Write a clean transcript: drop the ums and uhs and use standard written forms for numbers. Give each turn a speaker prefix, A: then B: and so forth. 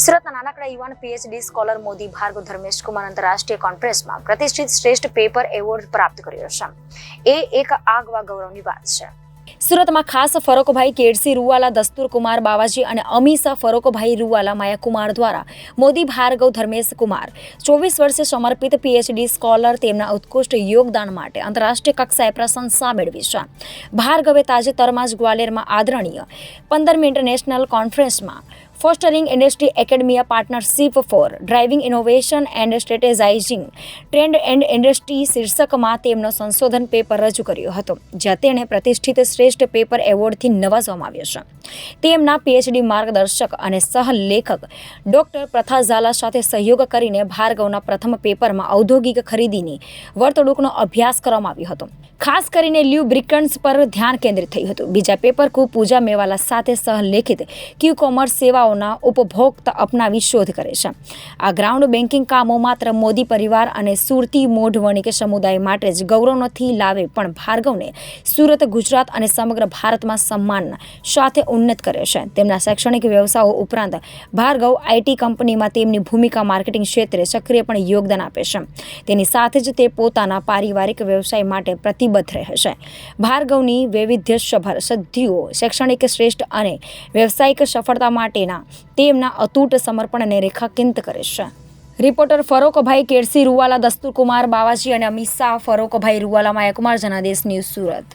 A: સુરતના નાનકડા યુવાન પીએચડી સ્કોલર મોદી ભાર્ગવ ધર્મેશ કુમાર આંતરરાષ્ટ્રીય કોન્ફરન્સમાં પ્રતિષ્ઠિત શ્રેષ્ઠ પેપર એવોર્ડ પ્રાપ્ત કર્યો છે. એ એક આગવા ગૌરવની વાત છે. સુરતમાં ખાસ ફરોકભાઈ કેડસી રૂવાલા, દસ્તુર કુમાર બાવાજી અને અમીસા ફરોકભાઈ રૂવાલા માયાકુમાર દ્વારા મોદી ભાર્ગવ ધર્મેશ કુમાર 24 વર્ષે સમર્પિત પીએચડી સ્કોલર તેમના ઉત્કૃષ્ટ યોગદાન માટે આંતરરાષ્ટ્રીય કક્ષાએ પ્રશંસા મેળવી છે. ભાર્ગવે તાજેતરમાં જ ગ્વાલિયરમાં આદરણીય 15મી ઇન્ટરનેશનલ કોન્ફરન્સમાં fostering industry academia partnership for driving innovation and strategizing trend and industry શીર્ષકમાં તેમનો સંશોધન પેપર રજૂ કર્યો હતો, જ્યાં તેણે પ્રતિષ્ઠિત શ્રેષ્ઠ પેપર એવોર્ડથી નવાજવામાં આવ્યો છે. તેમના પીએચડી માર્ગદર્શક અને સહલેખક ડોક્ટર પ્રથા ઝાલા સાથે સહયોગ કરીને ભાર્ગવના પ્રથમ પેપરમાં ઔદ્યોગિક ખરીદીની વર્તણૂકનો અભ્યાસ કરવામાં આવ્યો હતો. ખાસ કરીને લ્યુબ્રિકન્ટ્સ પર ધ્યાન કેન્દ્રિત થયું હતું. બીજા પેપર પૂજા મેવાલા સાથે સહલેખિત ક્યુ કોમર્સ સેવાઓના ઉપભોક્તા અપનાવી શોધ કરે છે. આ ગ્રાઉન્ડ બેન્કિંગ કામો માત્ર મોદી પરિવાર અને સુરતી મોઢ વણિક સમુદાય માટે જ ગૌરવ નથી લાવે, પણ ભાર્ગવને સુરત, ગુજરાત અને સમગ્ર ભારતમાં સન્માન સાથે ઉન્નત કરે છે. તેમના શૈક્ષણિક વ્યવસાયો ઉપરાંત ભાર્ગવ આઈટી કંપનીમાં તેમની ભૂમિકા માર્કેટિંગ ક્ષેત્રે સક્રિયપણે યોગદાન આપે છે. તેની સાથે જ તે પોતાના પારિવારિક વ્યવસાય માટે પ્રતિબદ્ધ રહે છે. ભાર્ગવની વૈવિધ્યસભર સિદ્ધિઓ શૈક્ષણિક શ્રેષ્ઠ અને વ્યવસાયિક સફળતા માટેના તેમના અતૂટ સમર્પણને રેખાંકિત કરે છે. રિપોર્ટર ફરોકભાઈ કેડસી રૂવાલા, દસ્તુર કુમાર બાવાજી અને અમીસા ફરોકભાઈ રૂવાલા, માયાકુમાર, જનાદેશ ન્યૂઝ, સુરત.